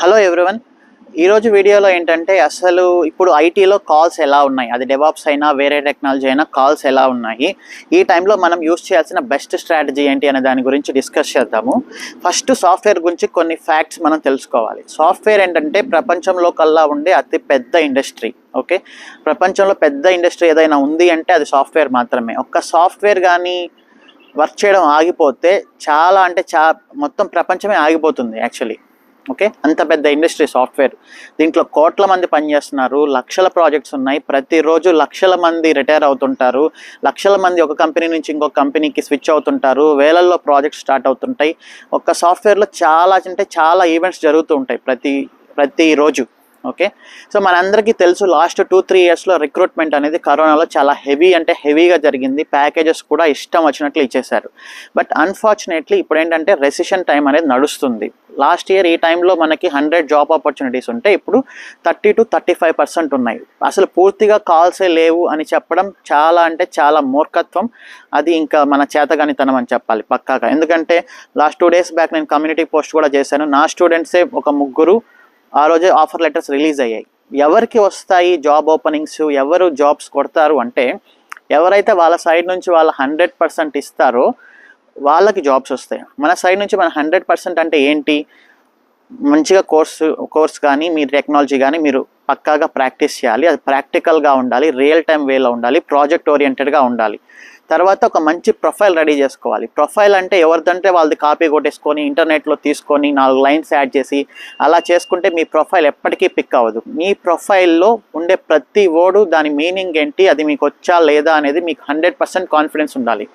Hello everyone. ఈరోజు వీడియోలో ఏంటంటే అసలు ఇప్పుడు ఐటీలో కాల్స్ ఎలా ఉన్నాయి, అది డెవాప్స్ అయినా వేరే టెక్నాలజీ అయినా కాల్స్ ఎలా ఉన్నాయి, ఈ టైంలో మనం యూస్ చేయాల్సిన బెస్ట్ స్ట్రాటజీ ఏంటి అనే దాని గురించి డిస్కస్ చేద్దాము. ఫస్ట్ సాఫ్ట్వేర్ గురించి కొన్ని ఫ్యాక్ట్స్ మనం తెలుసుకోవాలి. సాఫ్ట్వేర్ ఏంటంటే ప్రపంచంలో కల్లా ఉండే అతి పెద్ద ఇండస్ట్రీ. ఓకే, ప్రపంచంలో పెద్ద ఇండస్ట్రీ ఏదైనా ఉంది అంటే అది సాఫ్ట్వేర్ మాత్రమే. ఒక్క సాఫ్ట్వేర్ కానీ వర్క్ చేయడం ఆగిపోతే మొత్తం ప్రపంచమే ఆగిపోతుంది యాక్చువల్లీ. ఓకే, అంత పెద్ద ఇండస్ట్రీ సాఫ్ట్వేర్. దీంట్లో కోట్ల మంది పనిచేస్తున్నారు, లక్షల ప్రాజెక్ట్స్ ఉన్నాయి, ప్రతిరోజు లక్షల మంది రిటైర్ అవుతుంటారు, లక్షల మంది ఒక కంపెనీ నుంచి ఇంకొక కంపెనీకి స్విచ్ అవుతుంటారు, వేలల్లో ప్రాజెక్ట్స్ స్టార్ట్ అవుతుంటాయి. ఒక సాఫ్ట్వేర్లో చాలా ఈవెంట్స్ జరుగుతూ ఉంటాయి ప్రతిరోజు. ఓకే, సో మనందరికీ తెలుసు లాస్ట్ 2-3 ఇయర్స్లో రిక్రూట్మెంట్ అనేది కరోనాలో చాలా హెవీగా జరిగింది. ప్యాకేజెస్ కూడా ఇష్టం వచ్చినట్లు ఇచ్చేశారు. బట్ అన్ఫార్చునేట్లీ ఇప్పుడు ఏంటంటే రెసిషన్ టైం అనేది నడుస్తుంది. లాస్ట్ ఇయర్ ఈ టైంలో మనకి 100 జాబ్ ఆపర్చునిటీస్ ఉంటే ఇప్పుడు 30-35% ఉన్నాయి. అసలు పూర్తిగా కాల్సే లేవు అని చెప్పడం చాలా మూర్ఖత్వం. అది ఇంకా మన చేతగానితనం అని చెప్పాలి పక్కాగా. ఎందుకంటే లాస్ట్ 2 days బ్యాక్ నేను కమ్యూనిటీ పోస్ట్ కూడా చేశాను. నా స్టూడెంట్సే ఒక 3 ఆ రోజే ఆఫర్ లెటర్స్ రిలీజ్ అయ్యాయి. ఎవరికి వస్తాయి జాబ్ ఓపెనింగ్స్, ఎవరు జాబ్స్ కొడతారు అంటే ఎవరైతే వాళ్ళ సైడ్ నుంచి వాళ్ళ 100% ఇస్తారో వాళ్ళకి జాబ్స్ వస్తాయి. మన సైడ్ నుంచి మన 100% అంటే ఏంటి? మంచిగా కోర్స్ కానీ మీ టెక్నాలజీ కానీ మీరు పక్కాగా ప్రాక్టీస్ చేయాలి. అది ప్రాక్టికల్గా ఉండాలి, రియల్ టైం వేలో ఉండాలి, ప్రాజెక్ట్ ఓరియంటెడ్గా ఉండాలి. తర్వాత ఒక మంచి ప్రొఫైల్ రెడీ చేసుకోవాలి. ప్రొఫైల్ అంటే ఎవరిదంటే వాళ్ళది కాపీ కొట్టేసుకొని ఇంటర్నెట్లో తీసుకొని 4 లైన్స్ యాడ్ చేసి అలా చేసుకుంటే మీ ప్రొఫైల్ ఎప్పటికీ పిక్ అవ్వదు. మీ ప్రొఫైల్లో ఉండే ప్రతి వర్డ్ దాని మీనింగ్ ఏంటి, అది మీకు వచ్చా లేదా అనేది మీకు 100% కాన్ఫిడెన్స్ ఉండాలి.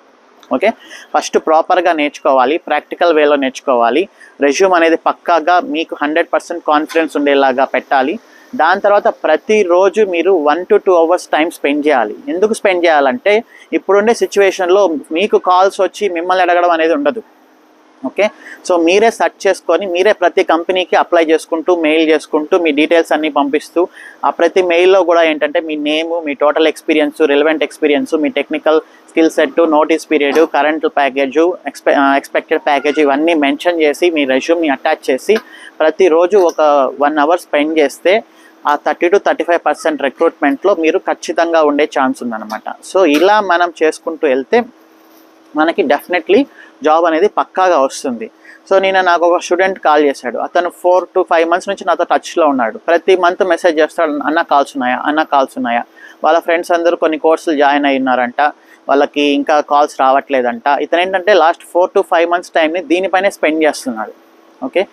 ఓకే, ఫస్ట్ ప్రాపర్గా నేర్చుకోవాలి, ప్రాక్టికల్ వేలో నేర్చుకోవాలి. రెజ్యూమ్ అనేది పక్కాగా మీకు 100% కాన్ఫిడెన్స్ ఉండేలాగా పెట్టాలి. దాని తర్వాత ప్రతిరోజు మీరు 1 to 2 hours టైం స్పెండ్ చేయాలి. ఎందుకు స్పెండ్ చేయాలంటే ఇప్పుడుండే సిచ్యువేషన్లో మీకు కాల్స్ వచ్చి మిమ్మల్ని అడగడం అనేది ఉండదు. ఓకే, సో మీరే సెర్చ్ చేసుకొని మీరే ప్రతి కంపెనీకి అప్లై చేసుకుంటూ మెయిల్ చేసుకుంటూ మీ డీటెయిల్స్ అన్నీ పంపిస్తూ ఆ ప్రతి మెయిల్లో కూడా ఏంటంటే మీ నేము, మీ టోటల్ ఎక్స్పీరియన్స్, రిలవెంట్ ఎక్స్పీరియన్స్, మీ technical skill set, notice period, current package, expected package ఇవన్నీ మెన్షన్ చేసి మీ రెజ్యూమ్ని అటాచ్ చేసి ప్రతిరోజు ఒక 1 hour స్పెండ్ చేస్తే ఆ 30-35% రిక్రూట్మెంట్లో మీరు ఖచ్చితంగా ఉండే ఛాన్స్ ఉందన్నమాట. సో ఇలా మనం చేసుకుంటూ వెళ్తే మనకి డెఫినెట్లీ జాబ్ అనేది పక్కాగా వస్తుంది. సో నాకు ఒక స్టూడెంట్ కాల్ చేశాడు. అతను 4 to 5 months నుంచి నాతో టచ్లో ఉన్నాడు. ప్రతి మంత్ మెసేజ్ చేస్తాడు, అన్న కాల్స్ ఉన్నాయా. వాళ్ళ ఫ్రెండ్స్ అందరూ కొన్ని కోర్సులు జాయిన్ అయి ఉన్నారంట, వాళ్ళకి ఇంకా కాల్స్ రావట్లేదంట. ఇతను ఏంటంటే లాస్ట్ 4 to 5 months టైంని దీనిపైనే స్పెండ్ చేస్తున్నాడు. ఓకే,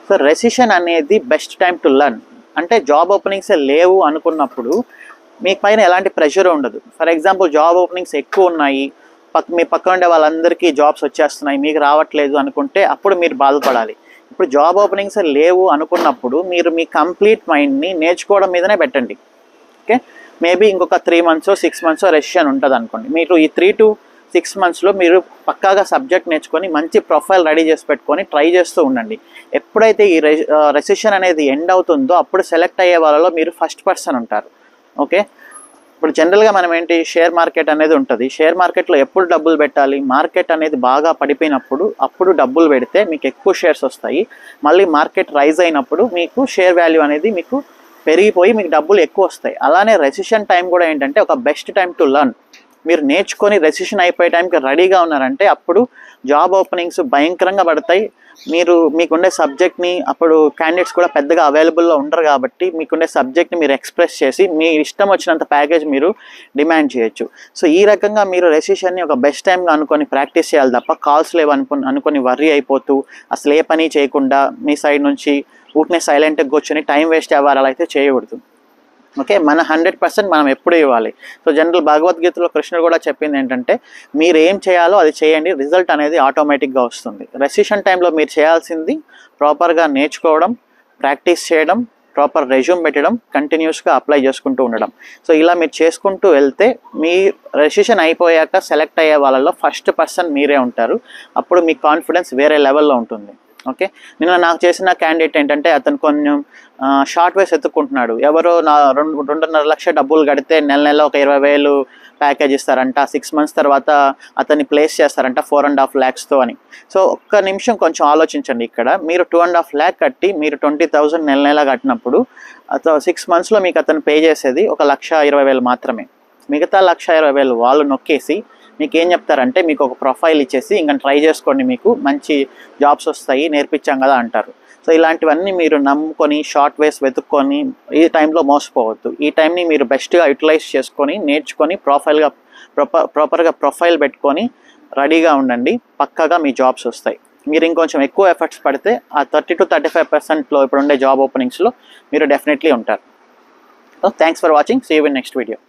సో రెసిషన్ అనేది బెస్ట్ టైం టు లెర్న్. అంటే జాబ్ ఓపెనింగ్సే లేవు అనుకున్నప్పుడు మీ పైన ఎలాంటి ప్రెషర్ ఉండదు. ఫర్ ఎగ్జాంపుల్ జాబ్ ఓపెనింగ్స్ ఎక్కువ ఉన్నాయి, మీ పక్కన ఉండే వాళ్ళందరికీ జాబ్స్ వచ్చేస్తున్నాయి, మీకు రావట్లేదు అనుకుంటే అప్పుడు మీరు బాధపడాలి. ఇప్పుడు జాబ్ ఓపెనింగ్స్ లేవు అనుకున్నప్పుడు మీరు మీ కంప్లీట్ మైండ్ని నేర్చుకోవడం మీదనే పెట్టండి. ఓకే, మేబీ ఇంకొక 3 months 6 months రెసిషన్ ఉంటుంది అనుకోండి. మీరు ఈ 3 to 6 monthsలో మీరు పక్కాగా సబ్జెక్ట్ నేర్చుకొని మంచి ప్రొఫైల్ రెడీ చేసి పెట్టుకొని ట్రై చేస్తూ ఉండండి. ఎప్పుడైతే ఈ రెసిషన్ అనేది ఎండ్ అవుతుందో అప్పుడు సెలెక్ట్ అయ్యే వాళ్ళలో మీరు ఫస్ట్ పర్సన్ ఉంటారు. ఓకే, ఇప్పుడు జనరల్గా మనం ఏంటి, షేర్ మార్కెట్ అనేది ఉంటుంది. షేర్ మార్కెట్లో ఎప్పుడు డబ్బులు పెట్టాలి? మార్కెట్ అనేది బాగా పడిపోయినప్పుడు అప్పుడు డబ్బులు పెడితే మీకు ఎక్కువ షేర్స్ వస్తాయి. మళ్ళీ మార్కెట్ రైజ్ అయినప్పుడు మీకు షేర్ వాల్యూ అనేది మీకు పెరిగిపోయి మీకు డబ్బులు ఎక్కువ వస్తాయి. అలానే రెసిషన్ టైం కూడా ఏంటంటే ఒక బెస్ట్ టైం టు లర్న్. మీరు నేర్చుకొని రెసిషన్ అయిపోయే టైంకి రెడీగా ఉన్నారంటే అప్పుడు జాబ్ ఓపెనింగ్స్ భయంకరంగా పడతాయి. మీకుండే సబ్జెక్ట్ని అప్పుడు క్యాండిడేట్స్ కూడా పెద్దగా అవైలబుల్లో ఉండరు కాబట్టి మీకుండే సబ్జెక్ట్ని మీరు ఎక్స్ప్రెస్ చేసి మీ ఇష్టం వచ్చినంత ప్యాకేజ్ మీరు డిమాండ్ చేయొచ్చు. సో ఈ రకంగా మీరు రెసిషన్ని ఒక బెస్ట్ టైంగా అనుకొని ప్రాక్టీస్ చేయాలి తప్ప కాల్స్ లేవు అనుకొని వర్రీ అయిపోతూ అసలు ఏ పని చేయకుండా మీ సైడ్ నుంచి ఊరినే సైలెంట్గా కూర్చొని టైం వేస్ట్ అవ్వాలి, అలా అయితే చేయకూడదు. ఓకే, మన 100% మనం ఎప్పుడు ఇవ్వాలి. సో జనరల్ భగవద్గీతలో కృష్ణుడు కూడా చెప్పింది ఏంటంటే మీరు ఏం చేయాలో అది చేయండి, రిజల్ట్ అనేది ఆటోమేటిక్గా వస్తుంది. రెసిషన్ టైంలో మీరు చేయాల్సింది ప్రాపర్గా నేర్చుకోవడం, ప్రాక్టీస్ చేయడం, ప్రాపర్ రెజ్యూమ్ పెట్టడం, కంటిన్యూస్గా అప్లై చేసుకుంటూ ఉండడం. సో ఇలా మీరు చేసుకుంటూ వెళ్తే మీ రెసిషన్ అయిపోయాక సెలెక్ట్ అయ్యే వాళ్ళలో ఫస్ట్ పర్సన్ మీరే ఉంటారు. అప్పుడు మీ కాన్ఫిడెన్స్ వేరే లెవెల్లో ఉంటుంది. ఓకే, నిన్న నాకు చేసిన క్యాండిడేట్ ఏంటంటే అతను కొంచెం షార్ట్ వేస్ ఎత్తుక్కుంటున్నాడు. ఎవరో నా 2.5 లక్ష డబ్బులు కడితే నెల ఒక 20,000 ప్యాకేజ్ ఇస్తారంట, 6 months తర్వాత అతన్ని ప్లేస్ చేస్తారంట 4.5 lakhsతో అని. సో ఒక్క నిమిషం కొంచెం ఆలోచించండి. ఇక్కడ మీరు 2.5 lakh కట్టి మీరు 20,000 నెల కట్టినప్పుడు 6 monthsలో మీకు అతను పే చేసేది 1,20,000 మాత్రమే. మిగతా 1,20,000 వాళ్ళు నొక్కేసి మీకు ఏం చెప్తారంటే మీకు ఒక ప్రొఫైల్ ఇచ్చేసి ఇంకా ట్రై చేసుకోండి, మీకు మంచి జాబ్స్ వస్తాయి, నేర్పించాం కదా అంటారు. సో ఇలాంటివన్నీ మీరు నమ్ముకొని షార్ట్ వేస్ వెతుక్కొని ఈ టైంలో మోసపోవద్దు. ఈ టైంని మీరు బెస్ట్గా యూటిలైజ్ చేసుకొని నేర్చుకొని ప్రాపర్గా ప్రొఫైల్ పెట్టుకొని రెడీగా ఉండండి. పక్కాగా మీ జాబ్స్ వస్తాయి. మీరు ఇంకొంచెం ఎక్కువ ఎఫర్ట్స్ పడితే ఆ 30 to 35%లో ఇప్పుడు ఉండే జాబ్ ఓపెనింగ్స్లో మీరు డెఫినెట్లీ ఉంటారు. So thanks for watching. See you in next video.